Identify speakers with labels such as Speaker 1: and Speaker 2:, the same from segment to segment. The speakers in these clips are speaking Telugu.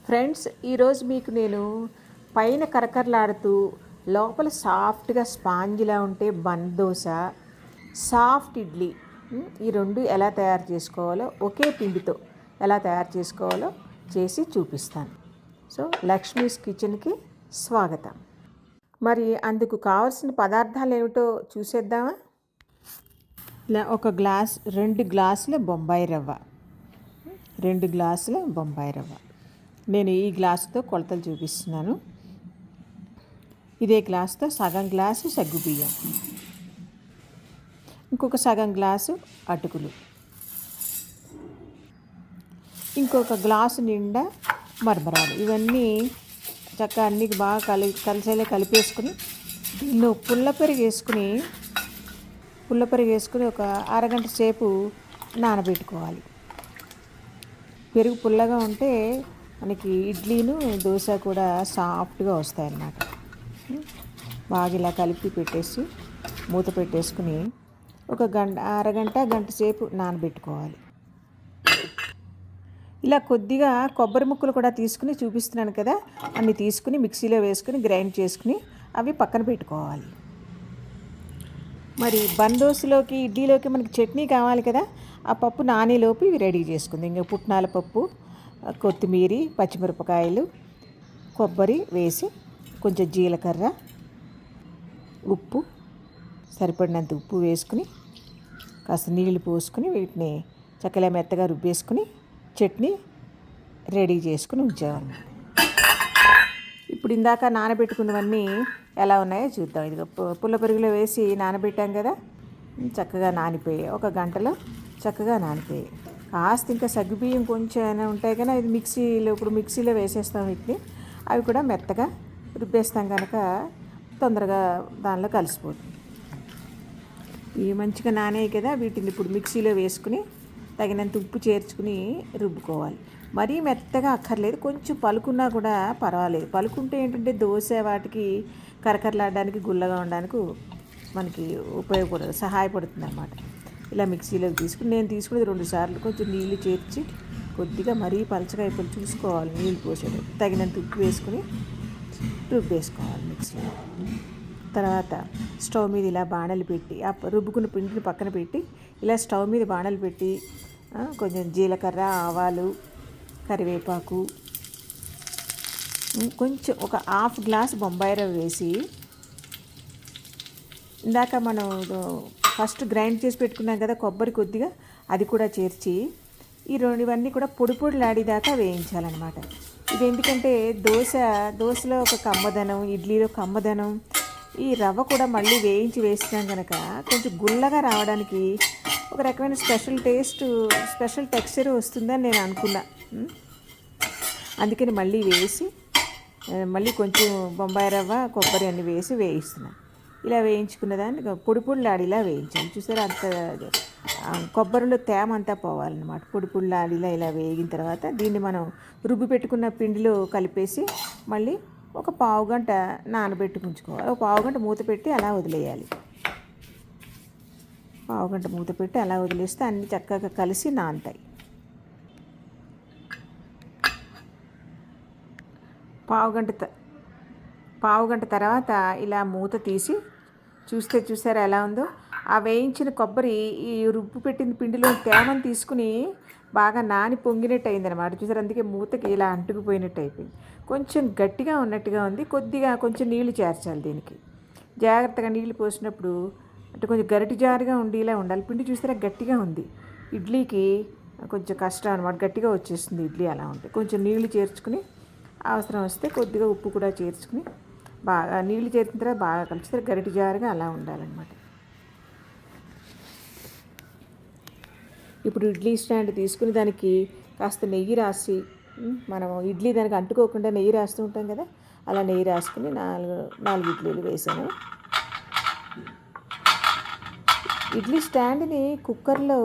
Speaker 1: ఫ్రెండ్స్, ఈరోజు మీకు నేను పైన కరకరలాడుతూ లోపల సాఫ్ట్గా స్పాంజిలా ఉంటే బన్ దోశ, సాఫ్ట్ ఇడ్లీ, ఈ రెండు ఎలా తయారు చేసుకోవాలో ఒకే పిండితో ఎలా తయారు చేసుకోవాలో చేసి చూపిస్తాను. సో లక్ష్మీస్ కిచెన్కి స్వాగతం. మరి అందుకు కావాల్సిన పదార్థాలు ఏమిటో చూసేద్దామా? ఇలా ఒక గ్లాస్ 2 గ్లాసుల బొంబాయి రవ్వ, 2 గ్లాసుల బొంబాయి రవ్వ. నేను ఈ గ్లాసుతో కొలతలు చూపిస్తున్నాను. ఇదే గ్లాసుతో సగం గ్లాసు సగ్గుబియ్యం, ఇంకొక సగం గ్లాసు అటుకులు, ఇంకొక గ్లాసు నిండా మరమరాలు. ఇవన్నీ చక్కగా అన్నీ బాగా కలిసేలా కలిపేసుకుని దీనిలో పుల్ల పెరుగు వేసుకుని ఒక అరగంట సేపు నానబెట్టుకోవాలి. పెరుగు పుల్లగా ఉంటే మనకి ఇడ్లీను దోశ కూడా సాఫ్ట్గా వస్తాయన్నమాట. బాగా ఇలా కలిపి పెట్టేసి మూత పెట్టేసుకుని ఒక అరగంట సేపు నానబెట్టుకోవాలి. ఇలా కొద్దిగా కొబ్బరి ముక్కలు కూడా తీసుకుని చూపిస్తున్నాను కదా, అన్ని తీసుకుని మిక్సీలో వేసుకుని గ్రైండ్ చేసుకుని అవి పక్కన పెట్టుకోవాలి. మరి బన్ దోశలోకి ఇడ్లీలోకి మనకి చట్నీ కావాలి కదా, ఆ పప్పు నానేలోపు ఇవి రెడీ చేసుకుంది. ఇంకా పుట్నాల పప్పు, కొత్తిమీర, పచ్చిమిరపకాయలు, కొబ్బరి వేసి కొంచెం జీలకర్ర, ఉప్పు, సరిపడినంత ఉప్పు వేసుకుని కాస్త నీళ్లు పోసుకుని వీటిని చక్కగా మెత్తగా రుబ్బేసుకుని చట్నీ రెడీ చేసుకుని ఉంచామన్నమాట. ఇప్పుడు ఇందాక నానబెట్టుకున్నవన్నీ ఎలా ఉన్నాయో చూద్దాం. ఇది పుల్ల పెరుగులో వేసి నానబెట్టాం కదా, చక్కగా నానిపోయాయి. ఒక గంటలో చక్కగా నానిపోయాయి. కాస్త ఇంకా సగ్గుబియ్యం కొంచెం ఉంటాయి కానీ అది మిక్సీలో వేసేస్తాం వీటిని. అవి కూడా మెత్తగా రుబ్బేస్తాం కనుక తొందరగా దానిలో కలిసిపోతుంది. ఇవి మంచిగా నానేయి కదా, వీటిని ఇప్పుడు మిక్సీలో వేసుకుని తగినంత ఉప్పు చేర్చుకుని రుబ్బుకోవాలి. మరీ మెత్తగా అక్కర్లేదు, కొంచెం పలుకున్నా కూడా పర్వాలేదు. పలుకుంటే ఏంటంటే దోశ వాటికి కరకరలాడడానికి, గుల్లగా ఉండడానికి మనకి సహాయపడుతుంది అన్నమాట. ఇలా మిక్సీలోకి తీసుకుని నేను తీసుకునేది 2 సార్లు కొంచెం నీళ్లు చేర్చి కొద్దిగా మరీ పలచగా అయిపోయి చూసుకోవాలి. నీళ్ళు పోసేటప్పుడు తగినంత ఉప్పు వేసుకుని రుబ్బేసుకోవాలి మిక్సీలో. తర్వాత స్టవ్ మీద ఇలా బాణలు పెట్టి ఆ రుబ్బుకున్న పిండిని పక్కన పెట్టి ఇలా స్టవ్ మీద బాణలు పెట్టి కొంచెం జీలకర్ర, ఆవాలు, కరివేపాకు, కొంచెం ఒక హాఫ్ గ్లాస్ బొంబాయి రవ్వ వేసి ఇందాక మనం ఫస్ట్ గ్రైండ్ చేసి పెట్టుకున్నాం కదా కొబ్బరి, కొద్దిగా అది కూడా చేర్చి ఇవన్నీ కూడా పొడిలాడేదాకా వేయించాలన్నమాట. ఇది ఎందుకంటే దోశలో ఒక కమ్మదనం, ఇడ్లీలో కమ్మదనం, ఈ రవ్వ కూడా మళ్ళీ వేయించి వేసినాం కనుక కొంచెం గుల్లగా రావడానికి ఒక రకమైన స్పెషల్ టెక్స్చర్ వస్తుందని నేను అనుకున్నా. అందుకని మళ్ళీ వేసి మళ్ళీ కొంచెం బొంబాయి రవ్వ, కొబ్బరి అన్నీ వేసి వేయిస్తున్నాను. ఇలా వేయించుకున్న దాన్ని పొడిలాడిలా వేయించాలి. చూసారా, అంత కొబ్బరిలో తేమ అంతా పోవాలన్నమాట. పొడిలాడిలా ఇలా వేగిన తర్వాత దీన్ని మనం రుబ్బి పెట్టుకున్న పిండిలో కలిపేసి మళ్ళీ ఒక పావుగంట నానబెట్టుకుంచుకోవాలి. ఒక పావుగంట మూత పెట్టి అలా వదిలేయాలి. పావుగంట మూత పెట్టి అలా వదిలేస్తే అన్నీ చక్కగా కలిసి నానతాయి. పావుగంట తర్వాత ఇలా మూత తీసి చూసారా ఎలా ఉందో. ఆ వేయించిన కొబ్బరి ఈ రుబ్బు పెట్టిన పిండిలో తేమను తీసుకుని బాగా నాని పొంగినట్టు అయిందనమాట. చూసారు, అందుకే మూతకి ఇలా అంటుకుపోయినట్టు అయిపోయింది. కొంచెం గట్టిగా ఉన్నట్టుగా ఉంది. కొంచెం నీళ్లు చేర్చాలి దీనికి. జాగ్రత్తగా నీళ్లు పోసినప్పుడు అంటే కొంచెం గరిటి జారుగా ఉండేలా ఉండాలి. పిండి చూసారా గట్టిగా ఉంది. ఇడ్లీకి కొంచెం కష్టం అనమాట, గట్టిగా వచ్చేస్తుంది ఇడ్లీ అలా ఉంటే. కొంచెం నీళ్లు చేర్చుకుని అవసరం వస్తే కొద్దిగా ఉప్పు కూడా చేర్చుకుని బాగా నీళ్లు చేర్చిన తర్వాత బాగా కలిసి గరిటి జారుగా అలా ఉండాలన్నమాట. ఇప్పుడు ఇడ్లీ స్టాండ్ తీసుకుని దానికి కాస్త నెయ్యి రాసి, మనం ఇడ్లీ దానికి అంటుకోకుండా నెయ్యి రాస్తూ ఉంటాం కదా, అలా నెయ్యి రాసుకుని 4 ఇడ్లీలు వేసాను. ఇడ్లీ స్టాండ్ని కుక్కర్లో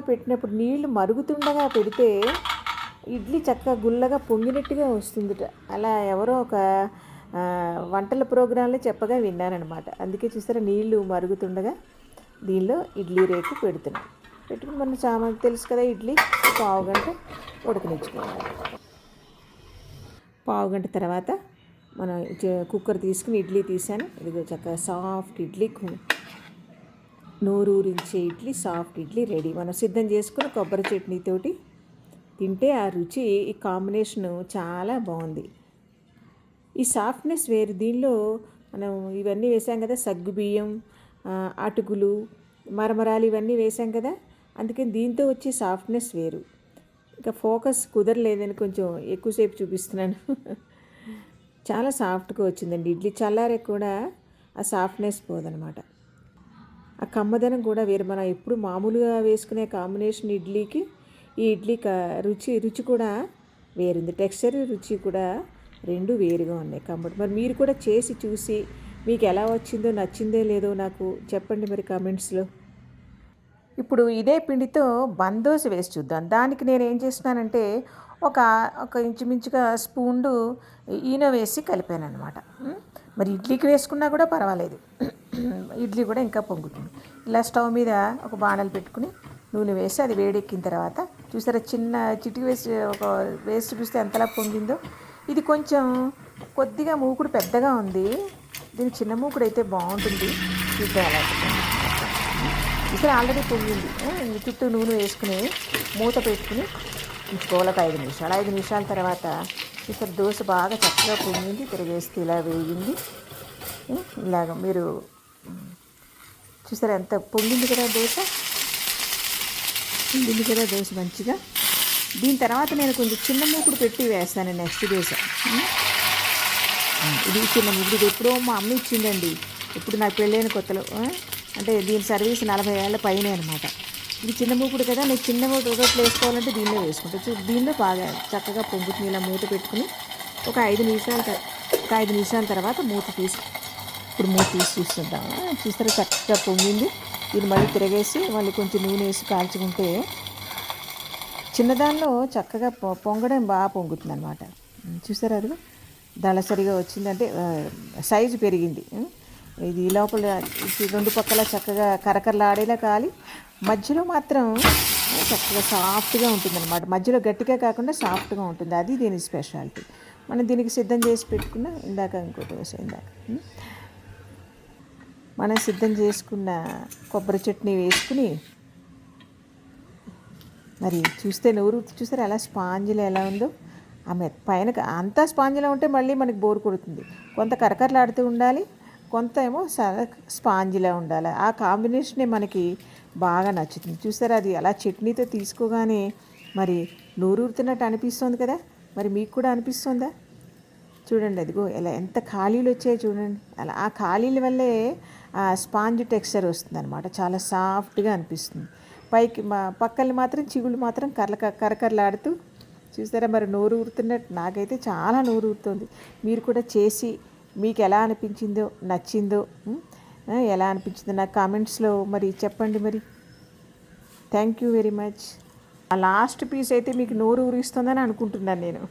Speaker 1: పెట్టినప్పుడు నీళ్లు మరుగుతుండగా పెడితే ఇడ్లీ చక్కగా గుల్లగా పొంగినట్టుగా వస్తుందిట. అలా ఎవరో ఒక వంటల ప్రోగ్రాంలో చెప్పగా విన్నానమాట. అందుకే చూసారా, నీళ్లు మరుగుతుండగా దీనిలో ఇడ్లీ రేకు పెడుతున్నాను. పెట్టుకుని మన సామాన్ తెలుసు కదా, ఇడ్లీ పావు గంట ఉడకనిచ్చుకోవాలి. పావు గంట తర్వాత మనం కుక్కర్ తీసుకుని ఇడ్లీ తీసాను. ఇదిగో చక్కగా సాఫ్ట్ ఇడ్లీ, నోరూరించే ఇడ్లీ, సాఫ్ట్ ఇడ్లీ రెడీ. మనం సిద్ధం చేసుకుని కొబ్బరి చట్నీతోటి తింటే ఆ రుచి, ఈ కాంబినేషను చాలా బాగుంది. ఈ సాఫ్ట్నెస్ వేరు. దీనిలో మనం ఇవన్నీ వేసాం కదా, సగ్గుబియ్యం, అటుకులు, మరమరాలు ఇవన్నీ వేసాం కదా, అందుకని దీంతో వచ్చే సాఫ్ట్నెస్ వేరు. ఇంకా ఫోకస్ కుదరలేదని కొంచెం ఎక్కువసేపు చూపిస్తున్నాను. చాలా సాఫ్ట్గా వచ్చిందండి ఇడ్లీ. చల్లారే కూడా ఆ సాఫ్ట్నెస్ పోదనమాట. ఆ కమ్మదనం కూడా వేరు. మనం ఎప్పుడు మామూలుగా వేసుకునే కాంబినేషన్ ఇడ్లీకి ఈ ఇడ్లీ రుచి కూడా వేరుంది. టెక్స్చర్, రుచి కూడా రెండు వేరుగా ఉన్నాయి కాబట్టి మరి మీరు కూడా చేసి చూసి మీకు ఎలా వచ్చిందో, నచ్చిందో లేదో నాకు చెప్పండి మరి కామెంట్స్లో. ఇప్పుడు ఇదే పిండితో బందోస వేసి చూద్దాం. దానికి నేను ఏం చేస్తున్నానంటే ఒక ఇంచుమించుగా స్పూన్లు ఈనో వేసి కలిపాను అనమాట. మరి ఇడ్లీకి వేసుకున్నా కూడా పర్వాలేదు, ఇడ్లీ కూడా ఇంకా పొంగుతుంది. ఇలా స్టవ్ మీద ఒక బాణలు పెట్టుకుని నూనె వేసి అది వేడెక్కిన తర్వాత చూసారా, చిన్న చిటికి వేసి వేసి చూపిస్తే ఎంతలా పొంగిందో. ఇది కొంచెం కొద్దిగా మూకుడు పెద్దగా ఉంది, దీని చిన్న మూకుడు అయితే బాగుంటుంది. చూద్దాం ఎలా ఇక్కడ ఆల్రెడీ పొంగింది. చుట్టూ నూనె వేసుకుని మూత పెట్టుకుని ఉంచుకోవాలి ఒక 5 నిమిషాలు. 5 నిమిషాల తర్వాత ఇక్కడ దోశ బాగా చక్కగా పొంగింది. తిరిగేస్తే ఇలా వేగింది. ఇలాగ మీరు చూసారా ఎంత పొంగింది కదా దోశ, పొంగింది కదా దోశ మంచిగా. దీని తర్వాత నేను కొంచెం చిన్న మూకుడు పెట్టి వేస్తాను నెక్స్ట్ దోశ. ఇది చిన్న మూకుడు, ఇది ఎప్పుడో మా అమ్మ ఇచ్చిందండి, ఇప్పుడు నాకు పెళ్ళైన కొత్తలో. అంటే దీని సర్వీస్ 40 ఏళ్ళ పైనే అనమాట. ఇది చిన్న మూకుడు కదా, నేను చిన్న మూకుడు రొట్టెలు వేసుకోవాలంటే దీనిలో వేసుకుంటాను. దీనిలో బాగా చక్కగా పొంగుతుంది. ఇలా మూత పెట్టుకుని ఒక 5 నిమిషాల తర్వాత మూత తీసి, ఇప్పుడు మూత తీసి చూస్తుంటాము. చూస్తారా చక్కగా పొంగింది. దీన్ని మళ్ళీ తిరగేసి మళ్ళీ కొంచెం నూనె వేసి కాల్చుకుంటే చిన్నదానిలో చక్కగా పొంగడం బాగా పొంగుతుంది అనమాట. చూసారా, అది దళసరిగా వచ్చిందంటే సైజు పెరిగింది. ఇది లోపల 2 పక్కల చక్కగా కరకరలాడేలా కాలి, మధ్యలో మాత్రం చక్కగా సాఫ్ట్గా ఉంటుంది అనమాట. మధ్యలో గట్టిగా కాకుండా సాఫ్ట్గా ఉంటుంది. అది దీని స్పెషాలిటీ. మనం దీనికి సిద్ధం చేసి పెట్టుకున్న మనం సిద్ధం చేసుకున్న కొబ్బరి చట్నీ వేసుకుని మరి చూస్తే నూరు చూసారు ఎలా స్పాంజిలో ఎలా ఉందో. ఆమె పైన అంతా స్పాంజిలో ఉంటే మళ్ళీ మనకి బోర్ కొడుతుంది. కొంత కరకరలాడుతూ ఉండాలి, కొంత ఏమో స్పాంజిలా ఉండాలి. ఆ కాంబినేషనే మనకి బాగా నచ్చుతుంది. చూసారా, అది అలా చట్నీతో తీసుకోగానే మరి నూరూరుతున్నట్టు అనిపిస్తుంది కదా. మరి మీకు కూడా అనిపిస్తుందా? చూడండి, అదిగో ఎలా ఎంత ఖాళీలు వచ్చాయో చూడండి. అలా ఆ ఖాళీల వల్లే ఆ స్పాంజ్ టెక్స్చర్ వస్తుంది అనమాట. చాలా సాఫ్ట్గా అనిపిస్తుంది. పైకి పక్కన మాత్రం చిగుళ్ళు మాత్రం కరకరలాడుతూ చూసారా. మరి నోరు ఊరుతున్నట్టు నాకైతే చాలా నోరు ఊరుతుంది. మీరు కూడా చేసి మీకు ఎలా అనిపించిందో, నచ్చిందో, ఎలా అనిపించిందో నాకు కామెంట్స్లో మరి చెప్పండి. మరి థ్యాంక్ యూ వెరీ మచ్. ఆ లాస్ట్ పీస్ అయితే మీకు నోరు ఊరిస్తుందని అనుకుంటున్నాను నేను.